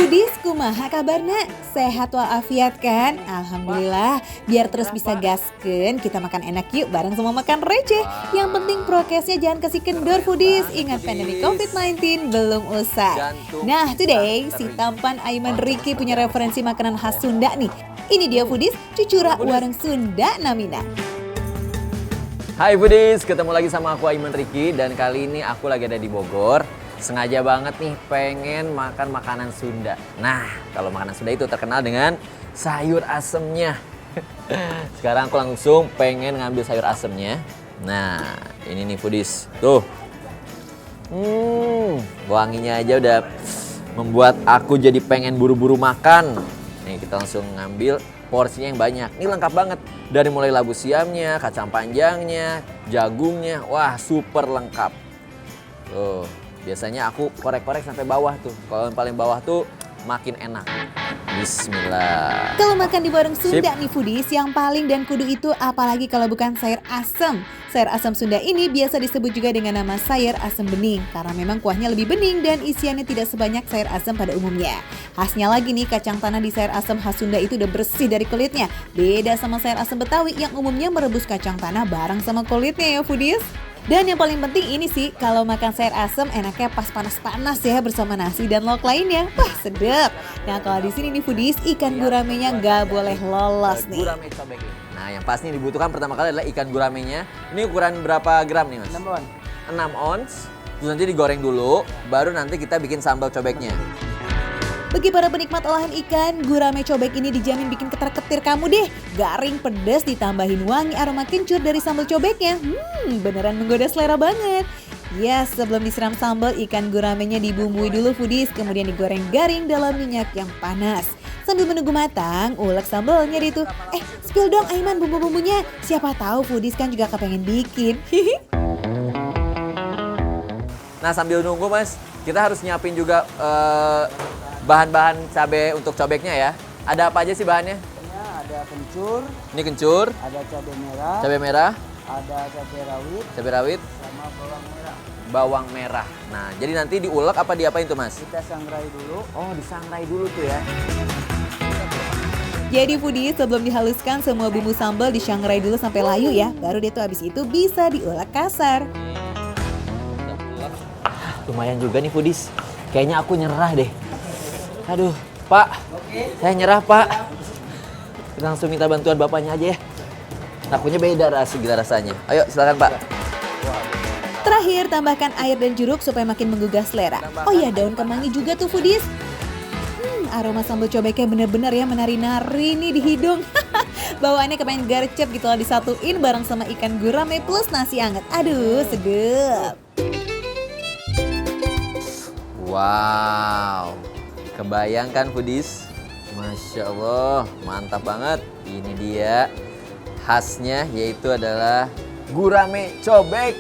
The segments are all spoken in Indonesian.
Foodies, kumaha kabarna? Sehat walafiat kan? Alhamdulillah. Biar terus bisa gaskeun, kita makan enak yuk bareng sama makan receh. Yang penting prokesnya jangan kasih kendor Foodies. Ingat pandemi COVID-19 belum usai. Nah today, si tampan Aiman Ricky punya referensi makanan khas Sunda nih. Ini dia Foodies, cucura warung Sunda namina. Hai Foodies, ketemu lagi sama aku Aiman Ricky dan kali ini aku lagi ada di Bogor. Sengaja banget nih pengen makan makanan Sunda. Nah, kalau makanan Sunda itu terkenal dengan sayur asemnya. Sekarang aku langsung pengen ngambil sayur asemnya. Nah, ini nih Foodies. Tuh. Wanginya aja udah membuat aku jadi pengen buru-buru makan. Nih, kita langsung ngambil porsinya yang banyak. Ini lengkap banget. Dari mulai labu siamnya, kacang panjangnya, jagungnya. Wah, super lengkap. Tuh. Biasanya aku korek-korek sampai bawah tuh. Kalau yang paling bawah tuh makin enak. Bismillah. Kalau makan di warung Sunda nih Foodies, yang paling dan kudu itu apalagi kalau bukan sayur asem. Sayur asem Sunda ini biasa disebut juga dengan nama sayur asem bening. Karena memang kuahnya lebih bening dan isiannya tidak sebanyak sayur asem pada umumnya. Khasnya lagi nih, kacang tanah di sayur asem khas Sunda itu udah bersih dari kulitnya. Beda sama sayur asem Betawi yang umumnya merebus kacang tanah bareng sama kulitnya ya Foodies. Dan yang paling penting ini sih, kalau makan sayur asem enaknya pas panas-panas ya bersama nasi dan lauk lainnya. Wah, sedap. Nah, kalau di sini nih Foodies, ikan guramenya nggak boleh lolos nih. Gurame cobek. Nah, yang pasti dibutuhkan pertama kali adalah ikan guramenya. Ini ukuran berapa gram nih, Mas? 6 ons. 6 ons. Terus nanti digoreng dulu, baru nanti kita bikin sambal cobeknya. Bagi para penikmat olahan ikan, gurame cobek ini dijamin bikin ketar-ketir kamu deh. Garing, pedas, ditambahin wangi aroma kencur dari sambal cobeknya. Beneran menggoda selera banget. Ya, sebelum disiram sambal, ikan guramenya dibumbui dulu Foodies, kemudian digoreng garing dalam minyak yang panas. Sambil menunggu matang, ulek sambalnya deh tuh. Spill dong Aiman bumbu-bumbunya. Siapa tahu Foodies kan juga kepengen bikin. Nah, sambil nunggu Mas, kita harus nyiapin juga bahan-bahan cabai untuk cobeknya ya. Ada apa aja sih bahannya? Ada kencur, Ini kencur, ada cabai merah, ada cabai rawit, sama bawang merah. bawang merah. Nah, jadi nanti diulek apa diapain tuh Mas? Kita sangrai dulu. Oh, disangrai dulu tuh ya. Jadi Foodies, sebelum dihaluskan semua bumbu sambal disangrai dulu sampai layu ya. Baru deh tuh abis itu bisa diulek kasar. Lumayan juga nih Foodies. Kayaknya aku nyerah deh. Aduh, Pak. Saya nyerah, Pak. Kita langsung minta bantuan bapaknya aja ya. Takutnya beda rasanya. Ayo, silakan Pak. Terakhir, tambahkan air dan jeruk supaya makin menggugah selera. Oh ya, daun kemangi juga tuh Foodies. Aroma sambal cobeknya bener-bener ya menari-nari nih di hidung. Bawaannya kepengen gercep gitu lah disatuin bareng sama ikan gurame plus nasi anget. Aduh, sedep. Wow. Kebayangkan Foodies? Masya Allah, mantap banget. Ini dia khasnya, yaitu adalah gurame cobek.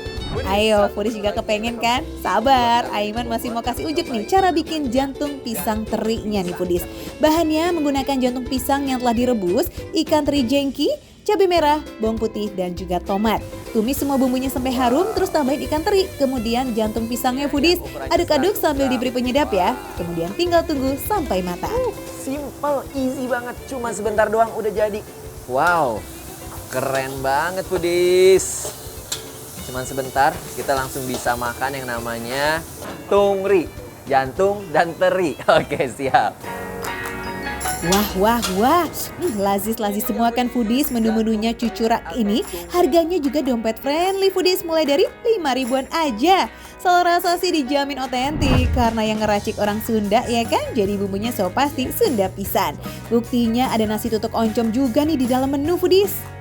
Ayo, Foodies juga kepengen kan? Sabar, Aiman masih mau kasih ujuk nih cara bikin jantung pisang terinya nih Foodies. Bahannya menggunakan jantung pisang yang telah direbus, ikan teri jengki, cabai merah, bawang putih, dan juga tomat. Tumis semua bumbunya sampai harum, terus tambahin ikan teri, kemudian jantung pisangnya Foodies. Aduk-aduk sambil diberi penyedap ya. Kemudian tinggal tunggu sampai matang. Simple, easy banget. Cuma sebentar doang udah jadi. Wow, keren banget Foodies. Cuman sebentar, kita langsung bisa makan yang namanya tungri, jantung dan teri. Oke, siap. Wah, lazis-lazis semua kan Foodies menu-menunya cucurak ini. Harganya juga dompet friendly Foodies, mulai dari 5 ribuan aja. Soal rasa sih dijamin otentik, karena yang ngeracik orang Sunda ya kan. Jadi bumbunya so pasti Sunda pisan. Buktinya ada nasi tutuk oncom juga nih di dalam menu Foodies.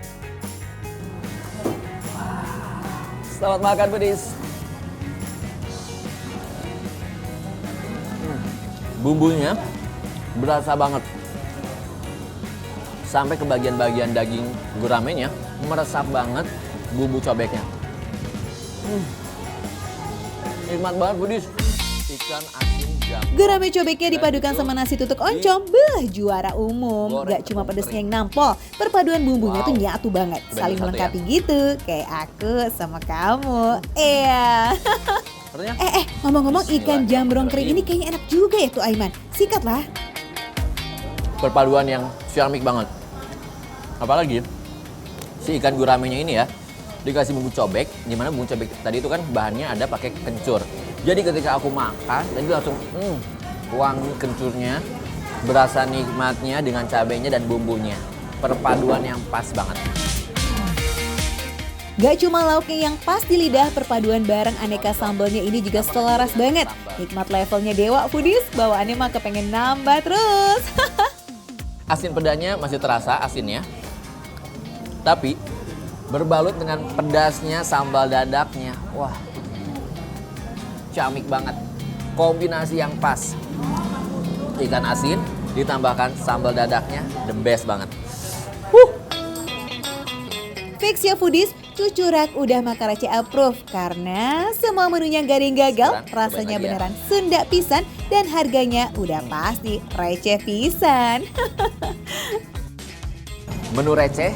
Selamat makan Foodies. Bumbunya berasa banget. Sampai ke bagian-bagian daging guramenya meresap banget bumbu cobeknya. Nikmat banget Foodies. Ikan asin jamur. Gurame cobeknya dipadukan sama nasi tutuk oncom, juara umum. Gak cuma pedesnya yang nampol, perpaduan bumbunya tuh nyatu banget. Saling melengkapi gitu, kayak aku sama kamu. Iya. Artinya Ngomong-ngomong ikan jambrong kering ini kayaknya enak juga ya tuh Aiman. Sikat lah. perpaduan yang ciamik banget. Apalagi si ikan guramenya ini ya dikasih bumbu cobek, dimana bumbu cobek tadi itu kan bahannya ada pakai kencur. Jadi ketika aku makan, tadi langsung wangi kencurnya, berasa nikmatnya dengan cabenya dan bumbunya. Perpaduan yang pas banget. Gak cuma lauknya yang pas di lidah, perpaduan bareng aneka sambalnya ini juga selaras banget. Nikmat levelnya dewa foodies, bawaannya mah kepengen nambah terus. Asin pedanya masih terasa asinnya. Tapi berbalut dengan pedasnya sambal dadaknya. Wah, ciamik banget. Kombinasi yang pas. Ikan asin ditambahkan sambal dadaknya, the best banget. Fix ya foodies, Cucurak udah makan receh approve karena semua menunya gak ada yang gagal, rasanya beneran Sunda pisan dan harganya udah pasti receh pisan. Menu receh,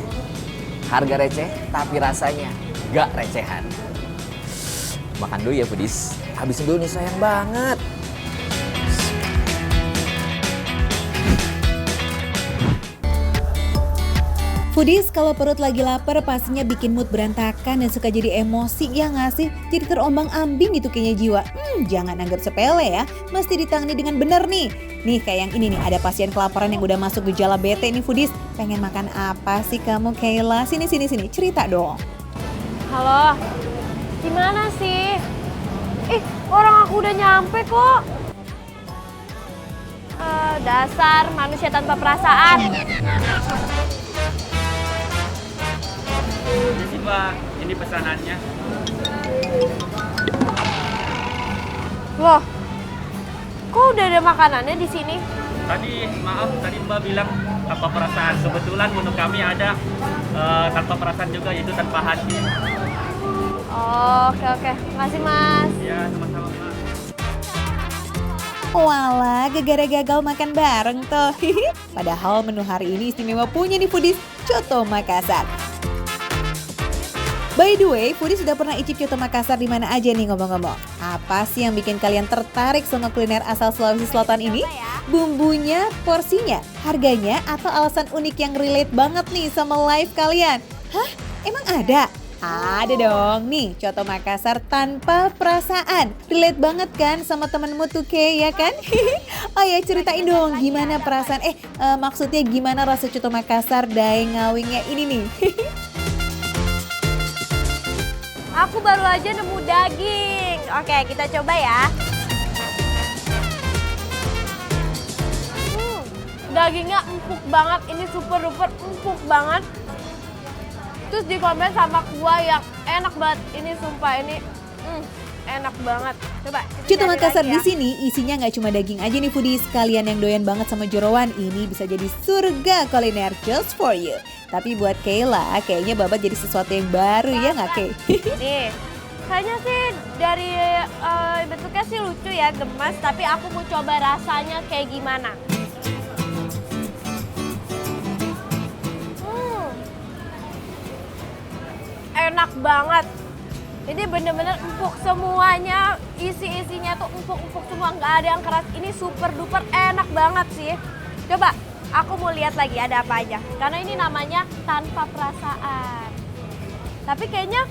harga receh, tapi rasanya gak recehan. Makan dulu ya foodies, habisin dulu nih sayang banget. Foodies, kalau perut lagi lapar pastinya bikin mood berantakan dan suka jadi emosi ya nggak sih? Jadi terombang-ambing gitu kayaknya jiwa. Jangan anggap sepele ya, mesti ditangani dengan benar nih. Nih kayak yang ini nih, ada pasien kelaparan yang udah masuk gejala bete nih foodies. Pengen makan apa sih kamu Kayla? Sini, cerita dong. Halo, gimana sih? Orang aku udah nyampe kok. Dasar manusia tanpa perasaan. Ini sih Pak, ini pesanannya. Loh, kok udah ada makanannya di sini? Tadi maaf, tadi Mbak bilang tanpa perasaan. Kebetulan menu kami ada tanpa perasaan juga, yaitu tanpa hati. Oh, oke. Makasih Mas. Ya, sama-sama Mbak. Walah, gara-gara gagal makan bareng tuh. Padahal menu hari ini istimewa punya nih foodies, Coto Makassar. By the way, foodies sudah pernah icip Coto Makassar di mana aja nih ngomong-ngomong? Apa sih yang bikin kalian tertarik sama kuliner asal Sulawesi Selatan ini? Bumbunya, porsinya, harganya, atau alasan unik yang relate banget nih sama life kalian? Hah? Emang ada? Ada dong nih, Coto Makassar tanpa perasaan. Relate banget kan sama temenmu tuh Kay, ya kan? Oh ya, ceritain dong gimana perasaan, maksudnya gimana rasa Coto Makassar Daeng Ngawingnya ini nih? Aku baru aja nemu daging. Oke, kita coba ya. Dagingnya empuk banget. Ini super duper empuk banget. Terus dikombin sama kuah yang enak banget. Ini sumpah ini enak banget. Coba. Coto Makassar di sini isinya nggak cuma daging aja nih foodies. Kalian yang doyan banget sama jeroan, ini bisa jadi surga kuliner just for you. Tapi buat Kayla, kayaknya babat jadi sesuatu yang baru ya nggak Kay? Nih, kayaknya sih dari bentuknya sih lucu ya, gemas. Tapi aku mau coba rasanya kayak gimana. Enak banget. Ini bener-bener empuk semuanya, isi-isinya tuh empuk-empuk semua, nggak ada yang keras. Ini super duper enak banget sih. Coba, aku mau lihat lagi ada apa aja. Karena ini namanya tanpa perasaan. Tapi kayaknya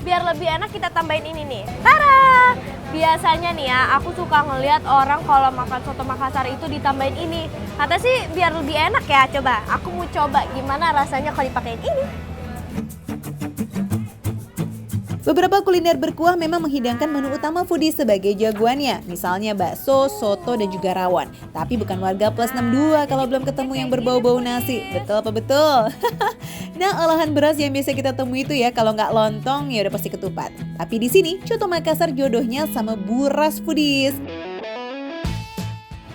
biar lebih enak kita tambahin ini nih. Tara! Biasanya nih ya, aku suka ngeliat orang kalau makan soto Makassar itu ditambahin ini. Kata sih biar lebih enak ya, coba. Aku mau coba gimana rasanya kalau dipakein ini. Beberapa kuliner berkuah memang menghidangkan menu utama foodies sebagai jagoannya. Misalnya bakso, soto, dan juga rawon. Tapi bukan warga plus 62 kalau belum ketemu yang berbau-bau nasi. Betul apa betul? Nah, olahan beras yang biasa kita temui itu ya, kalau nggak lontong ya udah pasti ketupat. Tapi di sini, Coto Makassar jodohnya sama buras foodies.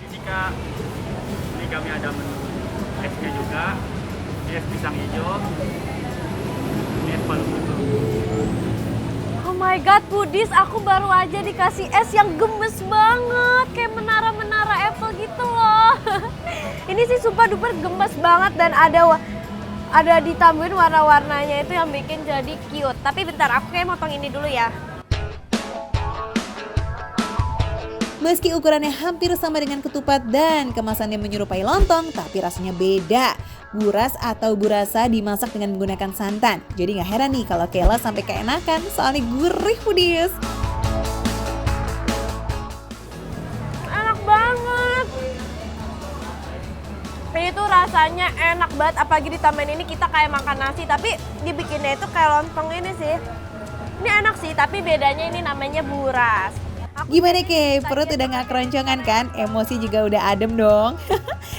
Ini Kak, ini kami ada menu esnya juga. Ini es pisang hijau. Ini es palu butuh. Oh my god, foodies, aku baru aja dikasih es yang gemes banget. Kayak menara-menara Apple gitu loh. Ini sih super duper gemes banget dan ada ditambahin warna-warnanya itu yang bikin jadi cute. Tapi bentar, aku kayak motong ini dulu ya. Meski ukurannya hampir sama dengan ketupat dan kemasannya menyerupai lontong, tapi rasanya beda. Buras atau burasa dimasak dengan menggunakan santan. Jadi gak heran nih kalau Kayla sampai keenakan soalnya gurih foodies. Enak banget. Ini tuh rasanya enak banget, apalagi ditambahin ini kita kayak makan nasi, tapi dibikinnya itu kayak lontong ini sih. Ini enak sih, tapi bedanya ini namanya buras. Gimana Kay? Perut udah gak keroncongan kan? Emosi juga udah adem dong.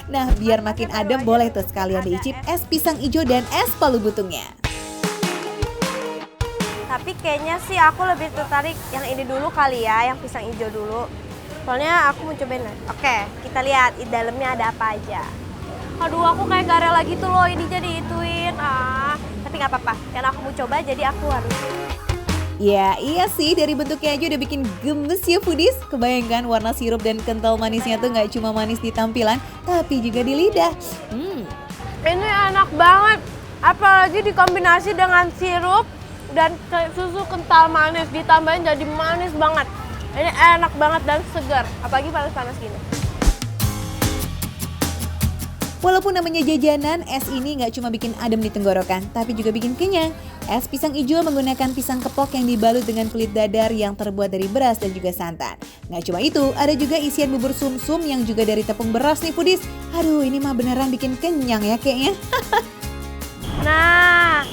Nah, biar makin adem boleh tuh sekalian diicip es pisang hijau dan es palu butungnya. Tapi kayaknya sih aku lebih tertarik yang ini dulu kali ya, yang pisang hijau dulu. Soalnya aku mau cobain. Oke, kita lihat di dalamnya ada apa aja. Aduh, aku kayak gak rela gitu loh ini jadi ituin. Tapi gak apa-apa, karena aku mau coba jadi aku harus. Ya iya sih, dari bentuknya aja udah bikin gemes ya foodies. Kebayangkan warna sirup dan kental manisnya tuh gak cuma manis di tampilan, tapi juga di lidah. Ini enak banget, apalagi dikombinasi dengan sirup dan susu kental manis. Ditambahin jadi manis banget. Ini enak banget dan segar, apalagi panas-panas gini. Walaupun namanya jajanan, es ini nggak cuma bikin adem di tenggorokan, tapi juga bikin kenyang. Es pisang hijau menggunakan pisang kepok yang dibalut dengan kulit dadar yang terbuat dari beras dan juga santan. Nggak cuma itu, ada juga isian bubur sumsum yang juga dari tepung beras nih foodies. Aduh, ini mah beneran bikin kenyang ya kayaknya. Nah,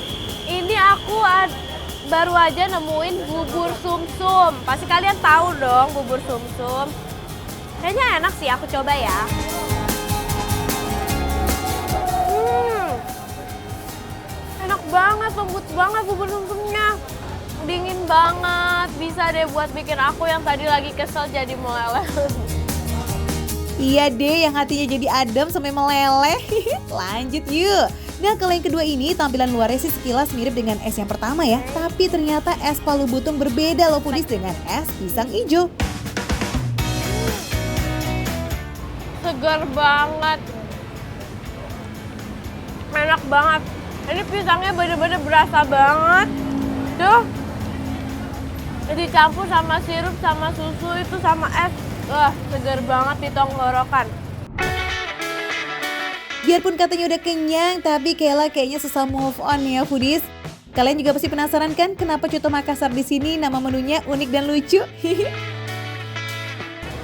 ini aku baru aja nemuin bubur sumsum. Pasti kalian tahu dong bubur sumsum. Kayaknya enak sih, aku coba ya. Enak banget, lembut banget bubur sumsumnya. Dingin banget, bisa deh buat bikin aku yang tadi lagi kesel jadi meleleh. Iya deh, yang hatinya jadi adem sampai meleleh. Lanjut yuk. Nah, kalau yang kedua ini tampilan luarnya sih sekilas mirip dengan es yang pertama ya. Tapi ternyata es palu butung berbeda loh foodies dengan es pisang hijau. Segar banget. Enak banget. Ini pisangnya bener-bener berasa banget. Tuh. Dicampur sama sirup, sama susu, itu sama es. Wah, segar banget di tenggorokan. Biarpun katanya udah kenyang, tapi Kayla kayaknya susah move on ya foodies. Kalian juga pasti penasaran kan kenapa Coto Makassar di sini nama menunya unik dan lucu?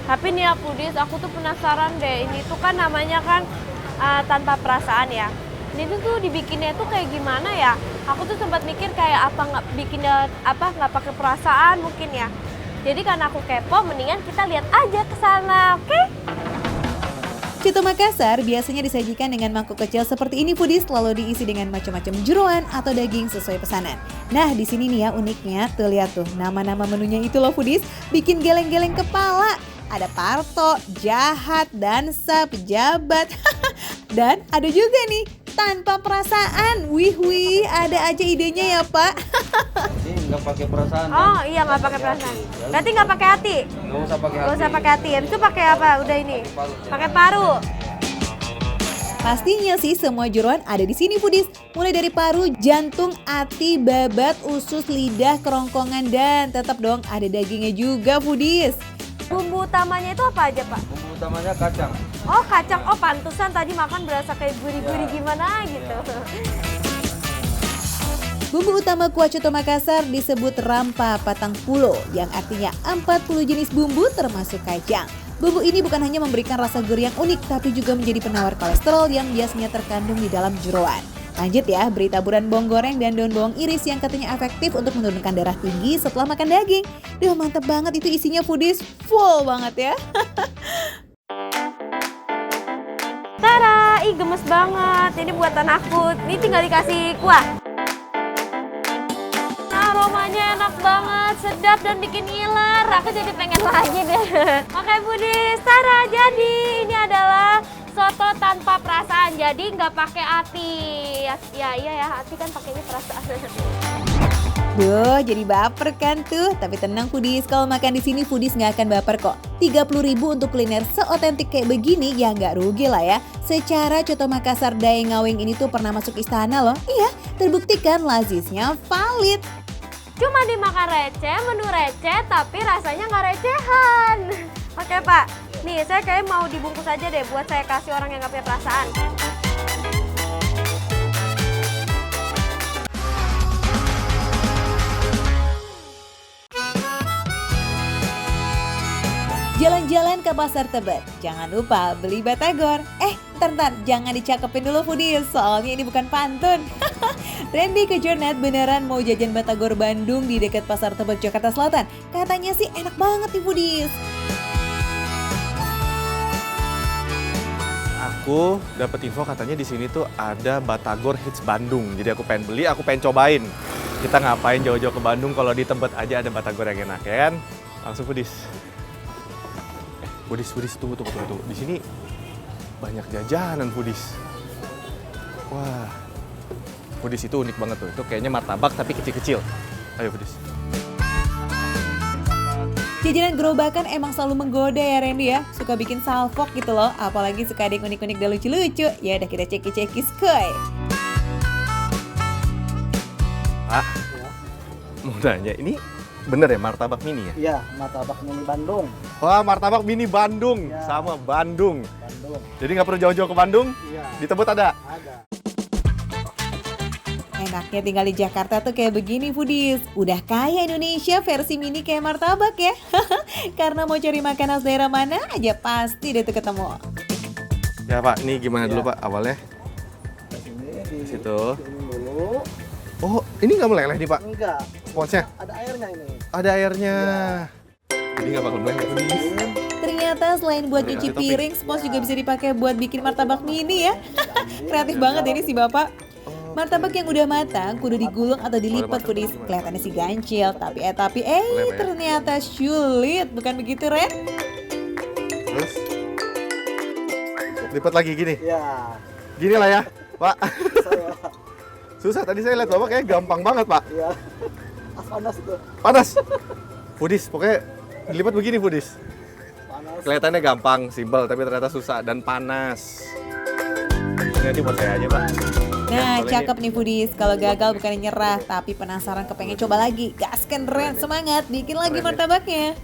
Tapi nih ya foodies, aku tuh penasaran deh. Ini tuh kan namanya kan tanpa perasaan ya. Ini tuh dibikinnya tuh kayak gimana ya? Aku tuh sempat mikir kayak apa nggak bikinnya nggak pakai perasaan mungkin ya. Jadi karena aku kepo, mendingan kita lihat aja ke sana, oke? Coto Makassar biasanya disajikan dengan mangkuk kecil seperti ini foodies, lalu diisi dengan macam-macam jeroan atau daging sesuai pesanan. Nah, di sini nih ya uniknya, tuh lihat tuh nama-nama menunya itu loh foodies, bikin geleng-geleng kepala. Ada Parto, Jahat, Dansa, Pejabat, dan ada juga nih tanpa perasaan. Wih, ada aja idenya ya Pak. Ini nggak pakai perasaan. Oh iya, nggak pakai perasaan. Berarti nggak pakai hati? Nggak usah pakai hati. Nggak usah pakai hati. Habis itu pakai apa? Udah ini. Pakai paru. Pastinya sih semua jeroan ada di sini foodies. Mulai dari paru, jantung, hati, babat, usus, lidah, kerongkongan, dan tetap dong ada dagingnya juga foodies. Bumbu utamanya itu apa aja Pak? Bumbu utamanya kacang. Oh kacang, oh pantesan tadi makan berasa kayak gurih-gurih gimana gitu. Bumbu utama kuah Coto Makassar disebut rampa patang pulo, yang artinya 40 jenis bumbu termasuk kacang. Bumbu ini bukan hanya memberikan rasa gurih yang unik, tapi juga menjadi penawar kolesterol yang biasanya terkandung di dalam jeroan. Lanjut ya, beri taburan bawang goreng dan daun bawang iris yang katanya efektif untuk menurunkan darah tinggi setelah makan daging. Duh, mantep banget itu isinya foodies, full banget ya. Tara, ih gemes banget. Ini buatan aku. Ini tinggal dikasih kuah. Aromanya enak banget, sedap dan bikin ngiler. Aku jadi pengen lagi deh. Oke foodies, Tara, jadi ini adalah soto tanpa perasaan, jadi nggak pakai hati. Ya iya ya, hati kan pakainya perasaan. Duh, jadi baper kan tuh. Tapi tenang foodies, kalau makan di sini foodies nggak akan baper kok. 30.000 untuk kuliner seotentik kayak begini ya nggak rugi lah ya. Secara Coto Makassar Daeng Ngawing ini tuh pernah masuk istana loh. Iya, terbuktikan lazisnya valid. Cuma dimakan receh, menu receh, tapi rasanya nggak recehan. Oke Pak, nih saya kayak mau dibungkus aja deh buat saya kasih orang yang gak punya perasaan. Jalan-jalan ke Pasar Tebet, jangan lupa beli batagor. Ntar, jangan dicakepin dulu foodies, soalnya ini bukan pantun. Randy ke Jornat beneran mau jajan batagor Bandung di dekat Pasar Tebet, Jakarta Selatan. Katanya sih enak banget nih foodies. Aku dapat info katanya di sini tuh ada batagor hits Bandung. Jadi aku pengen beli, aku pengen cobain. Kita ngapain jauh-jauh ke Bandung kalau di Tebet aja ada batagor yang enak, ya kan? Langsung foodies. Foodies, tunggu. Di sini banyak jajanan foodies. Wah, foodies itu unik banget tuh. Itu kayaknya martabak tapi kecil-kecil. Ayo foodies. Jajanan gerobakan emang selalu menggoda ya Randy ya. Suka bikin salfok gitu loh. Apalagi suka ada yang unik-unik dan lucu-lucu. Ya udah kita ceki-ceki skoy. Pak, mau nanya, ini bener ya martabak mini ya? Iya, martabak mini Bandung. Wah, martabak mini Bandung. Ya. Sama Bandung. Bandung. Jadi nggak perlu jauh-jauh ke Bandung? Iya. Di Tebet ada? Ada. Enaknya tinggal di Jakarta tuh kayak begini foodies. Udah kaya Indonesia versi mini kayak martabak ya. Karena mau cari makan khas daerah mana aja pasti deh tuh ketemu. Ya Pak, ini gimana dulu Pak awalnya? Ke sini di Situ. ini dulu. Oh, ini nggak meleleh nih Pak Enggak, sponsnya? ada airnya ini. Ada airnya. Jadi nggak bakal meleleh foodies. Ternyata selain buat nyuci piring, spons juga bisa dipakai buat bikin martabak mini ya. Kreatif banget ini si Bapak. Martabak yang udah matang kudu digulung atau dilipat foodies. Kelihatannya sih gancil, tapi ternyata sulit. Bukan begitu, Ren? Terus lipat lagi gini. Iya. Gini lah ya, Pak. Saya. Susah, tadi saya lihat Bapak kayak gampang banget Pak. Iya. Panas tuh. Panas. Foodies, pokoknya dilipat begini foodies. Panas. Kelihatannya gampang, simpel, tapi ternyata susah dan panas. Ini buat saya aja Pak. Nah, boleh cakep nih foodies. Kalau gagal bukan nyerah, tapi penasaran kepengen coba lagi. Gaskan Ren, semangat, bikin lagi martabaknya.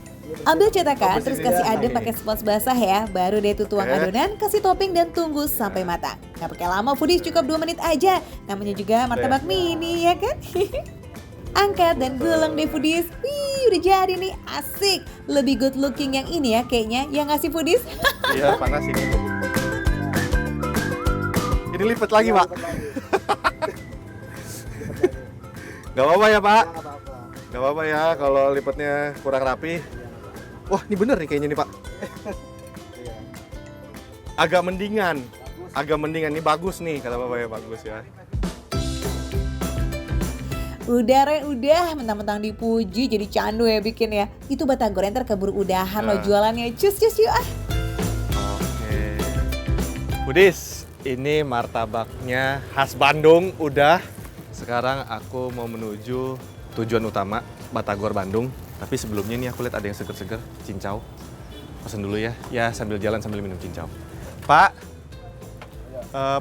Ambil cetakan, terus kasih adem pakai spons basah ya. Baru deh tuh tuang adonan, kasih topping dan tunggu sampai matang. Nggak pakai lama foodies, cukup 2 menit aja. Namanya juga martabak mini ya kan? Angkat dan gulung deh foodies. Wih, udah jadi nih, asik. Lebih good looking yang ini ya kayaknya, yang ngasih foodies. Iya, panas ini. Ini lipat lagi Pak. Gak apa-apa ya Pak? Enggak apa-apa. Gak apa-apa ya kalau lipatnya kurang rapi. Wah, ini bener nih kayaknya nih Pak. Iya. Agak mendingan. Agak mendingan, ini bagus nih kata Bapak ya, bagus ya. Udah Ren, udah. Mentang-mentang dipuji jadi candu ya bikin ya. Itu batagor ntar keburu udahan lo jualannya. Cus yuk ah. Oke. Budis, ini martabaknya khas Bandung udah. Sekarang aku mau menuju tujuan utama, Batagor Bandung. Tapi sebelumnya nih aku lihat ada yang seger-seger, cincau. Pesan dulu ya. Ya sambil jalan sambil minum cincau. Pak,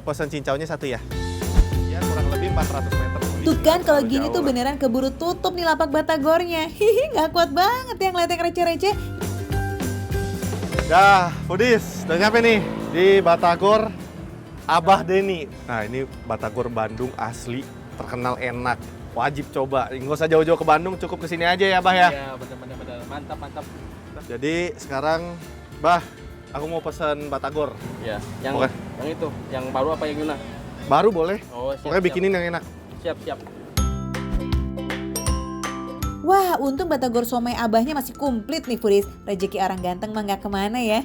pesan cincaunya 1 ya. Ya kurang lebih 400 meter. Tuh kan kalau gini jauh tuh lah. beneran keburu tutup nih lapak batagornya. Hihi, nggak kuat banget ya ngeliat yang receh-receh. Dah, Budis, udah nyampe nih di Batagor Abah Deni. Nah ini Batagor Bandung asli, terkenal enak. Wajib coba, nggak usah jauh-jauh ke Bandung, cukup kesini aja ya Bah ya. Iya, bener-bener. Mantap. Jadi sekarang, Bah, aku mau pesan Batagor. Ya, yang Oke. yang itu, yang baru apa yang gimana? Baru boleh, Oh, siap, pokoknya bikinin yang enak. Siap. Wah, untung batagor somai abahnya masih komplit nih foodies. Rezeki orang ganteng mah nggak kemana ya.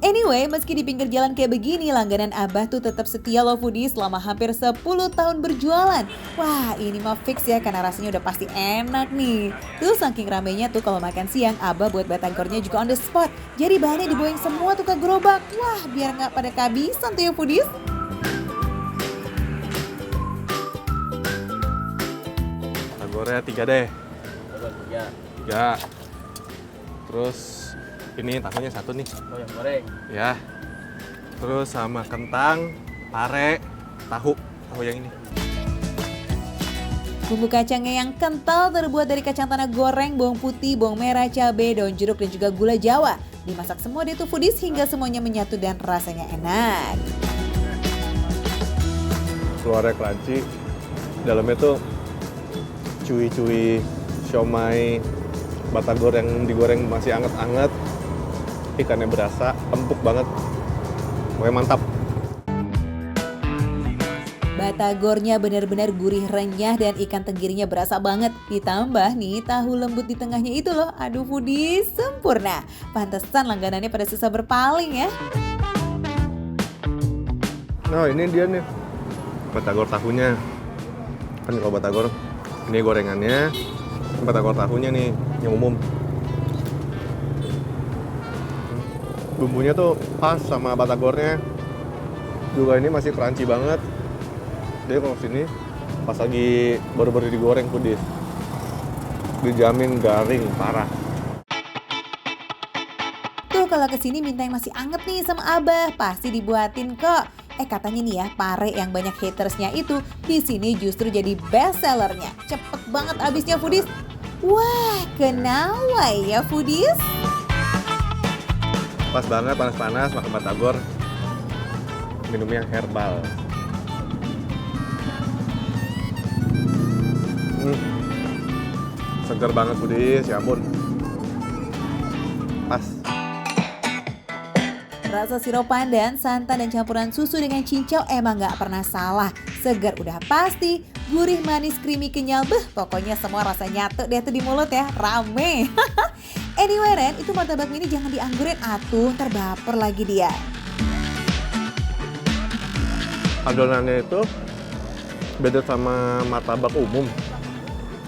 Anyway, meski di pinggir jalan kayak begini, langganan abah tuh tetap setia loh foodies selama hampir 10 tahun berjualan. Wah, ini mah fix ya karena rasanya udah pasti enak nih. Tuh saking ramenya tuh kalau makan siang, abah buat batagornya juga on the spot. Jadi bahannya dibawain semua tuh ke gerobak. Wah, biar nggak pada kehabisan tuh ya foodies. Batagornya 3 deh. Ya. 3. Terus ini tahunya 1 nih. Oh, yang goreng. Ya. Terus sama kentang, pare, tahu yang ini. Bumbu kacangnya yang kental terbuat dari kacang tanah goreng, bawang putih, bawang merah, cabai, daun jeruk, dan juga gula Jawa. Dimasak semua deh tuh foodies hingga semuanya menyatu dan rasanya enak. Luarnya crunchy, dalamnya tuh cuy-cuy, siomay, batagor yang digoreng masih anget-anget, ikannya berasa, empuk banget, pokoknya mantap. Batagornya benar-benar gurih renyah dan ikan tenggirinya berasa banget. Ditambah nih tahu lembut di tengahnya itu loh. Aduh foodies, sempurna. Pantesan langganannya pada susah berpaling ya. Nah ini dia nih, batagor tahunya. Kan kalau batagor, ini gorengannya, batagor tahunya nih, yang umum. Bumbunya tuh pas sama batagornya. Juga ini masih crunchy banget. Jadi kalau sini pas lagi baru-baru digoreng foodies, dijamin garing parah. Tuh kalau kesini minta yang masih anget nih sama Abah, pasti dibuatin kok. Katanya nih ya, pare yang banyak hatersnya itu di sini justru jadi best sellernya. Cepet banget habisnya foodies. Wah, kenawai ya foodies. Pas banget panas-panas makan batagor, minumnya herbal. Segar banget foodies, ya ampun. Pas. Rasa sirup pandan, santan, dan campuran susu dengan cincau emang gak pernah salah. Segar udah pasti, gurih, manis, creamy, kenyal. Pokoknya semua rasa nyatu deh tuh di mulut ya, rame. Anyway Ren, itu martabak mini jangan dianggurin atuh, ntar baper lagi dia. Adonannya itu beda sama martabak umum.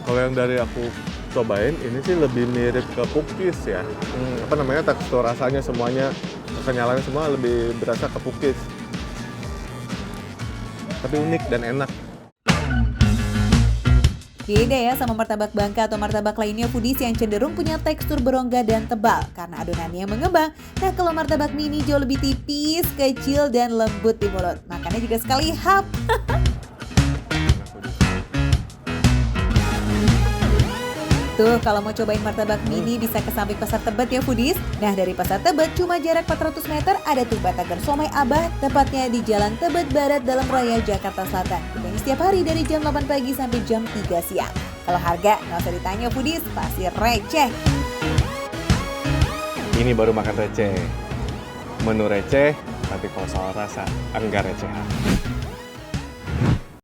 Kalau yang dari aku cobain, ini sih lebih mirip ke cookies ya. Tekstur rasanya semuanya, kenyalannya semua lebih berasa ke cookies. Tapi unik dan enak. Beda ya sama martabak Bangka atau martabak lainnya foodies yang cenderung punya tekstur berongga dan tebal karena adonannya mengembang. Nah kalau martabak mini jauh lebih tipis, kecil, dan lembut di mulut. Makannya juga sekali hap. Tuh kalau mau cobain martabak mini bisa ke samping Pasar Tebet ya foodies. Nah dari Pasar Tebet cuma jarak 400 meter ada tuh Batagor Somai Abah, tepatnya di Jalan Tebet Barat Dalam Raya Jakarta Selatan. Bukanya setiap hari dari jam 8 pagi sampai jam 3 siang. Kalau harga nggak usah ditanya foodies, pasti receh. Ini baru makan receh. Menu receh, tapi kalau soal rasa enggak recehan.